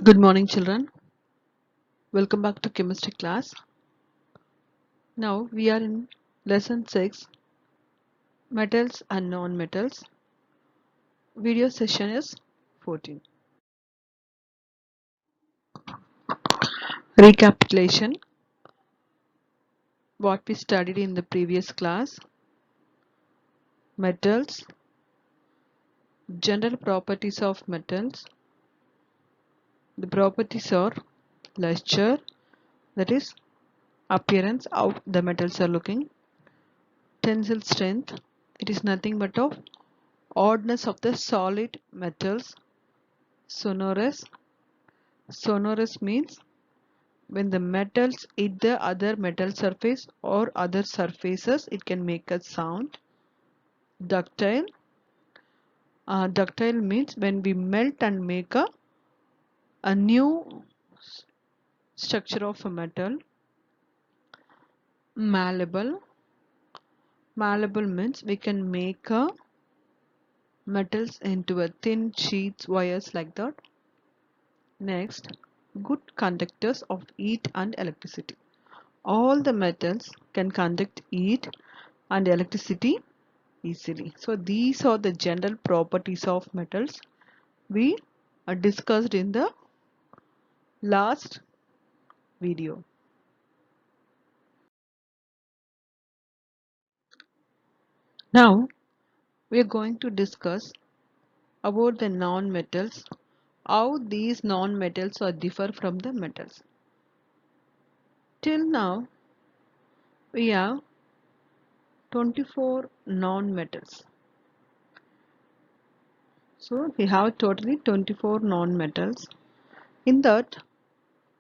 Good morning, children. Welcome back to chemistry class. Now we are in lesson 6, metals and non-metals. Video session is 14. Recapitulation. What we studied in the previous class. Metals. General properties of metals. The properties are luster, that is appearance, how the metals are looking. Tensile strength. It is nothing but of oddness of the solid metals. Sonorous. Sonorous means when the metals hit the other metal surface or other surfaces, it can make a sound. Ductile. Ductile means when we melt and make a new structure of a metal. Malleable. Malleable means we can make metals into a thin sheets, wires like that. Next, good conductors of heat and electricity. All the metals can conduct heat and electricity easily. So these are the general properties of metals we discussed in the last video. Now we are going to discuss about the non-metals, how these non-metals are differ from the metals. Till now we have 24 non-metals. So we have totally 24 non-metals. In that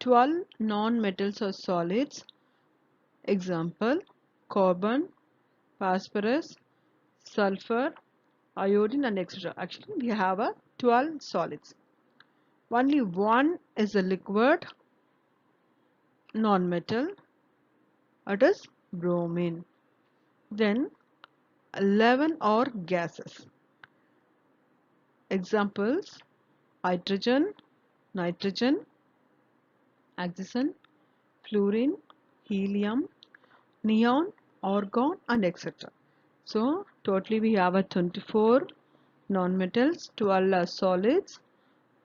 12 non-metals are solids. Example, carbon, phosphorus, sulfur, iodine and etc. Actually we have a 12 solids. Only one is a liquid non-metal, it is bromine. Then 11 are gases. Examples, hydrogen, nitrogen, oxygen, fluorine, helium, neon, argon and etc. So totally we have a 24 non-metals, 12 are solids,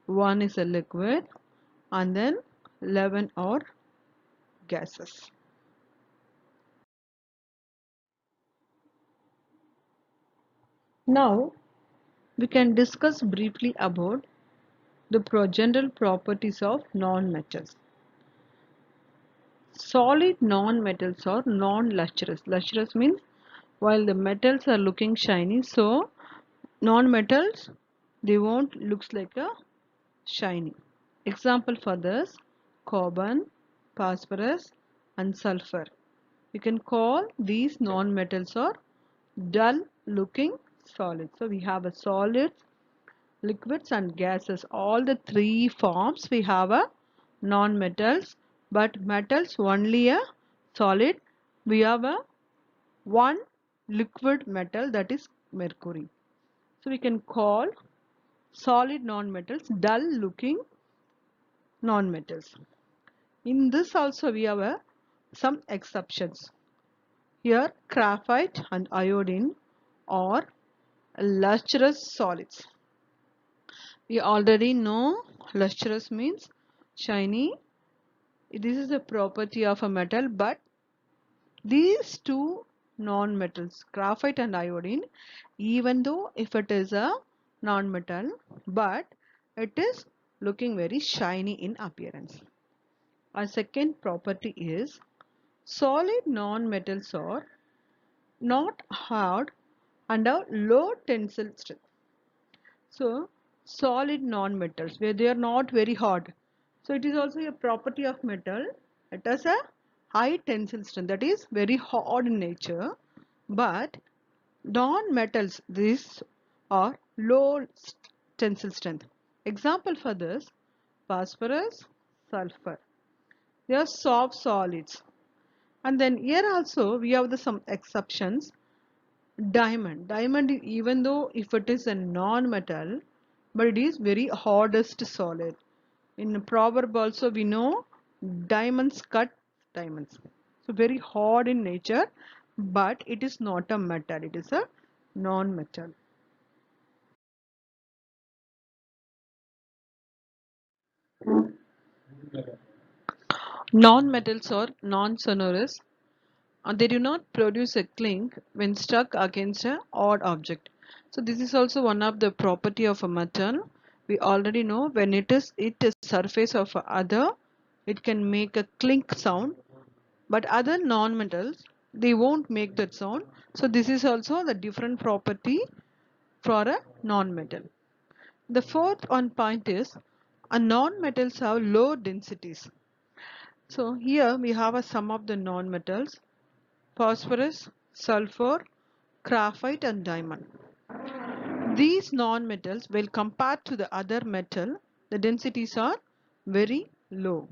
1 is a liquid and then 11 are gases. Now we can discuss briefly about the general properties of non-metals. Solid non-metals are non-lustrous. Lustrous means while the metals are looking shiny, so non-metals they won't looks like a shiny. Example for this, carbon, phosphorus and sulfur. You can call these non-metals are dull looking solids. So we have a solids, liquids and gases. All the three forms we have a non-metals, but metals only a solid. We have a one liquid metal, that is mercury. So we can call solid non-metals dull looking non-metals. In this also we have some exceptions. Here graphite and iodine are lustrous solids. We already know lustrous means shiny. This is a property of a metal, but these two non-metals, graphite and iodine, even though if it is a non-metal, but it is looking very shiny in appearance. Our second property is solid non-metals are not hard and have low tensile strength. So solid non-metals where they are not very hard. So it is also a property of metal. It has a high tensile strength, that is very hard in nature. But non-metals, these are low tensile strength. Example for this, phosphorus, sulfur. They are soft solids. And then here also we have some exceptions. Diamond even though if it is a non-metal, but it is very hardest solid. In a proverb also we know diamonds cut diamonds. So very hard in nature, but it is not a metal. It is a non-metal. Non-metals are non-sonorous. They do not produce a clink when struck against an odd object. So this is also one of the property of a metal. We already know when it is surface of a other, it can make a clink sound. But other non-metals, they won't make that sound. So this is also the different property for a non-metal. The fourth one point is a non-metals have low densities. So here we have a sum of the non-metals: phosphorus, sulfur, graphite and diamond. These non-metals, when compared to the other metal, the densities are very low.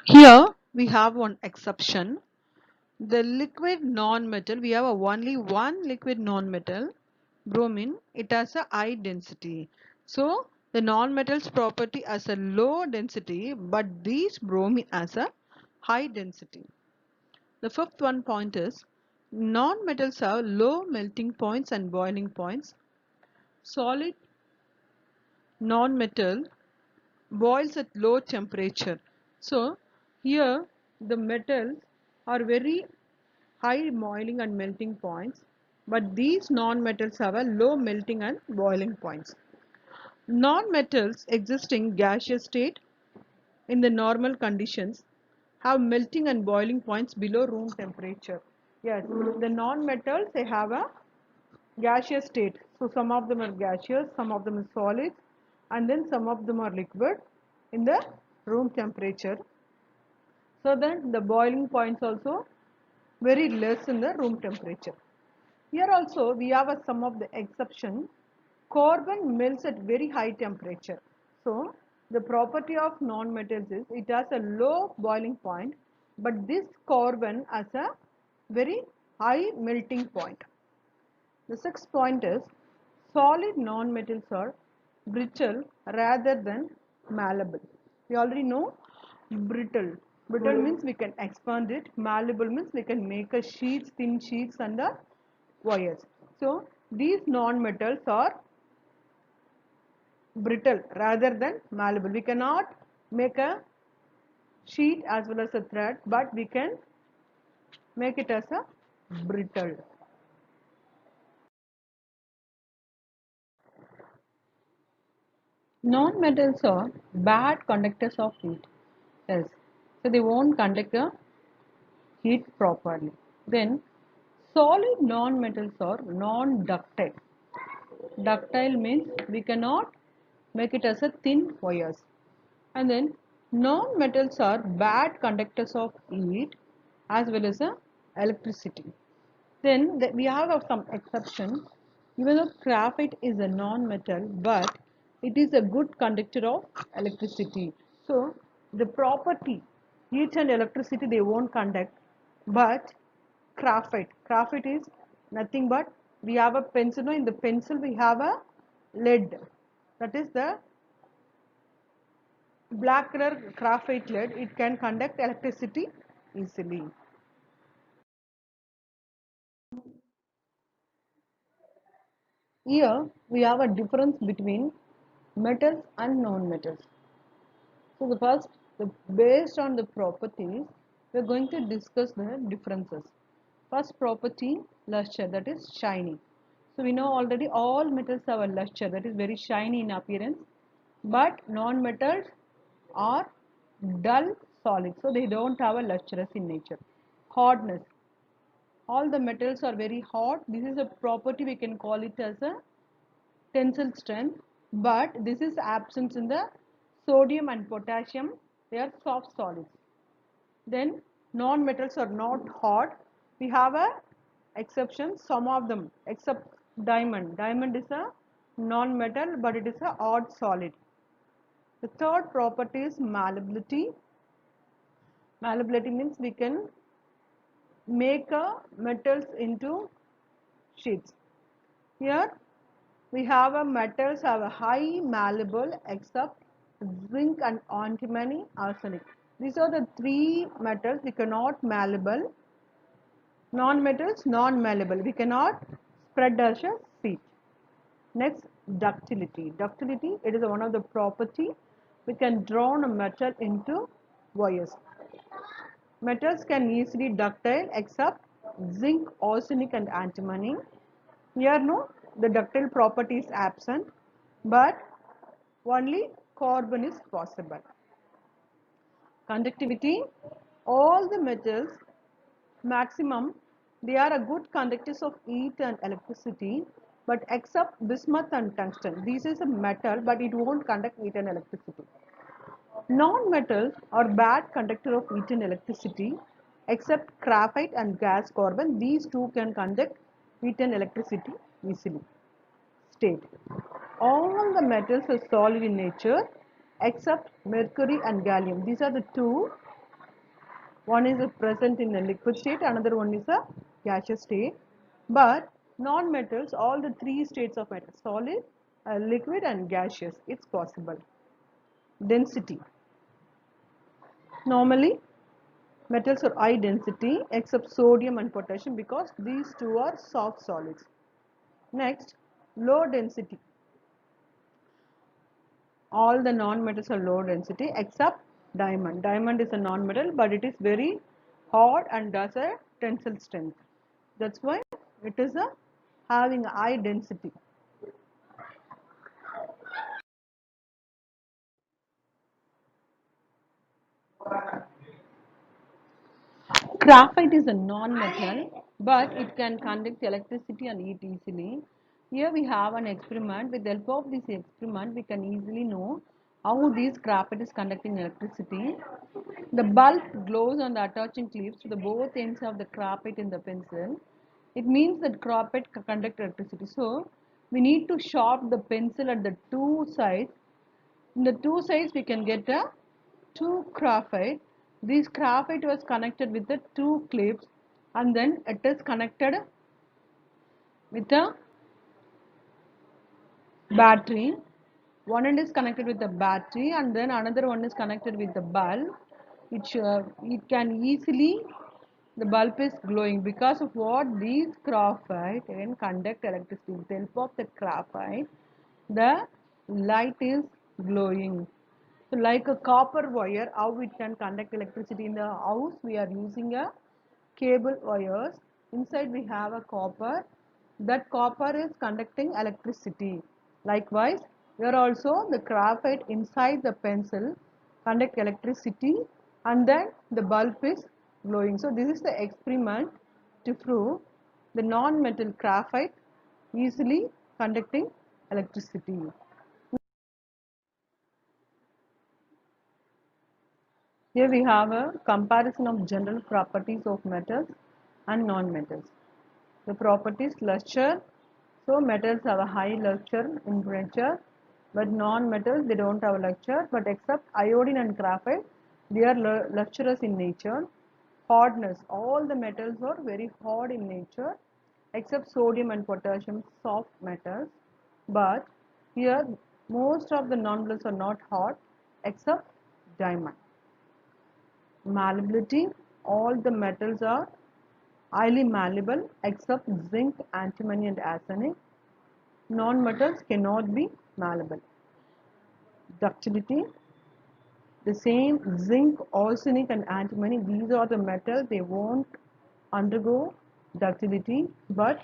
Here we have one exception. The liquid non-metal, we have only one liquid non-metal, bromine. It has a high density. So the non-metal's property has a low density, but these bromine has a high density. The fifth one point is non-metals have low melting points and boiling points. Solid non-metal boils at low temperature. So here the metals are very high boiling and melting points, but these non-metals have a low melting and boiling points. Non-metals existing gaseous state in the normal conditions have melting and boiling points below room temperature. Yes, the non-metals, they have a gaseous state. So some of them are gaseous, some of them are solids, and then some of them are liquid in the room temperature. So then the boiling points also very less in the room temperature. Here also we have a some of the exception. Carbon melts at very high temperature. So the property of non-metals is it has a low boiling point, but this carbon has a very high melting point. The sixth point is solid non-metals are brittle rather than malleable. We already know brittle. Brittle means we can expand it. Malleable means we can make a sheets, thin sheets and the wires. So these non-metals are brittle rather than malleable. We cannot make a sheet as well as a thread, but we can make it as a brittle. Non-metals are bad conductors of heat. Yes. So they won't conduct the heat properly. Then solid non-metals are non-ductile. Ductile means we cannot make it as a thin wires. And then non-metals are bad conductors of heat as well as electricity. Then we have some exception. Even though graphite is a non-metal, but it is a good conductor of electricity. So the property, heat and electricity, they won't conduct, but graphite is nothing but we have a pencil. In the pencil we have a lead. That is the black color graphite lead. It can conduct electricity easily. Here we have a difference between metals and non-metals. So the first, based on the properties, we are going to discuss the differences. First property, luster, that is shiny. So we know already all metals have a luster, that is very shiny in appearance, but non-metals are dull solid, so they don't have a lustrous in nature. Hardness, all the metals are very hard. This is a property, we can call it as a tensile strength, but this is absent in the sodium and potassium. They are soft solids. Then non-metals are not hard. We have a exception, some of them except diamond. Diamond is a non-metal, but it is a hard solid. The third property is malleability. Malleability means we can make metals into sheets. Here we have a metals have a high malleable except zinc and antimony, arsenic. These are the three metals we cannot malleable. Non-metals non-malleable. We cannot spread as a sheet. Next, ductility. Ductility, it is one of the property. We can draw a metal into wires. Metals can easily ductile except zinc, arsenic and antimony. Here no, the ductile property is absent, but only carbon is possible. Conductivity, all the metals maximum they are a good conductors of heat and electricity, but except bismuth and tungsten. This is a metal but it won't conduct heat and electricity. Non-metals are bad conductor of heat and electricity except graphite and gas carbon. These two can conduct heat and electricity easily. State. All the metals are solid in nature except mercury and gallium. These are the two. One is present in a liquid state, another one is a gaseous state. But non-metals, all the three states of matter, solid, liquid and gaseous, it's possible. Density. Normally, metals are high density except sodium and potassium because these two are soft solids. Next, low density. All the non-metals are low density except diamond. Diamond is a non-metal but it is very hard and does a tensile strength. That's why it is a having a high density. Graphite is a non-metal, but it can conduct electricity and heat easily. Here we have an experiment. With the help of this experiment, we can easily know how this graphite is conducting electricity. The bulb glows on the attaching clips to the both ends of the graphite in the pencil. It means that graphite can conduct electricity. So, we need to sharp the pencil at the two sides. In the two sides, we can get a two graphite. This graphite was connected with the two clips and then it is connected with a battery. One end is connected with the battery and then another one is connected with the bulb. It can easily, the bulb is glowing because of what these graphite can conduct electricity. With the help of the graphite, the light is glowing. So like a copper wire, how it can conduct electricity in the house, we are using a cable wires. Inside we have a copper. That copper is conducting electricity. Likewise, here also the graphite inside the pencil conduct electricity and then the bulb is glowing. So this is the experiment to prove the non-metal graphite easily conducting electricity. Here we have a comparison of general properties of metals and non-metals. The properties luster. So metals have a high luster in nature, but non-metals they don't have a luster. But except iodine and graphite, they are lustrous in nature. Hardness. All the metals are very hard in nature, except sodium and potassium, soft metals. But here most of the non-metals are not hard, except diamond. Malleability, all the metals are highly malleable except zinc, antimony and arsenic. Non-metals cannot be malleable. Ductility, the same zinc, arsenic and antimony, these are the metals, they won't undergo ductility, but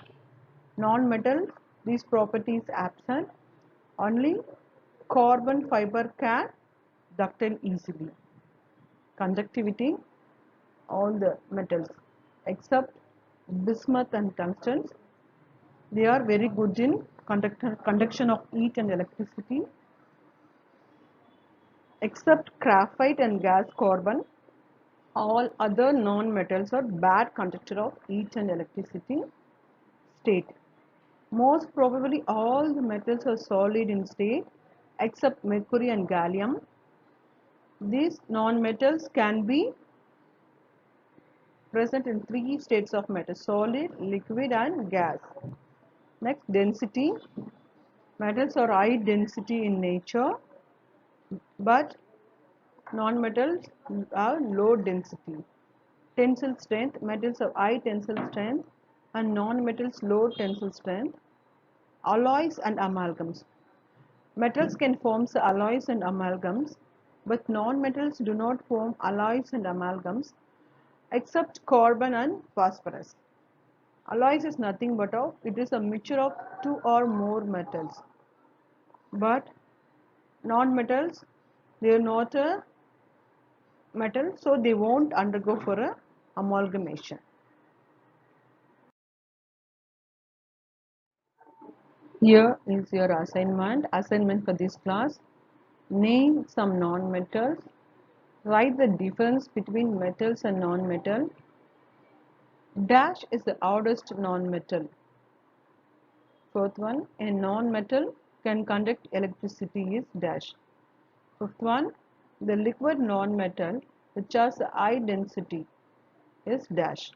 non-metals, these properties absent. Only carbon fiber can ductile easily. Conductivity, all the metals except bismuth and tungsten, they are very good in conduction of heat and electricity. Except graphite and gas carbon, all other non-metals are bad conductor of heat and electricity. State, most probably all the metals are solid in state except mercury and gallium. These non-metals can be present in three states of matter: solid, liquid and gas. Next, density. Metals are high density in nature, but non-metals are low density. Tensile strength. Metals have high tensile strength and non-metals low tensile strength. Alloys and amalgams. Metals can form alloys and amalgams, but non-metals do not form alloys and amalgams except carbon and phosphorus. Alloys is nothing but it is a mixture of two or more metals. But non-metals, they are not a metal, so they won't undergo for a amalgamation. Here is your assignment. Assignment for this class. Name some non-metals. Write the difference between metals and non-metal. Dash is the oddest non-metal. Fourth one, a non-metal can conduct electricity is dash. Fifth one, the liquid non-metal which has a high density is dash.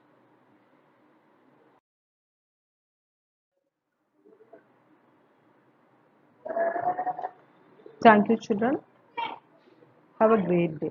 Thank you children. Have a great day.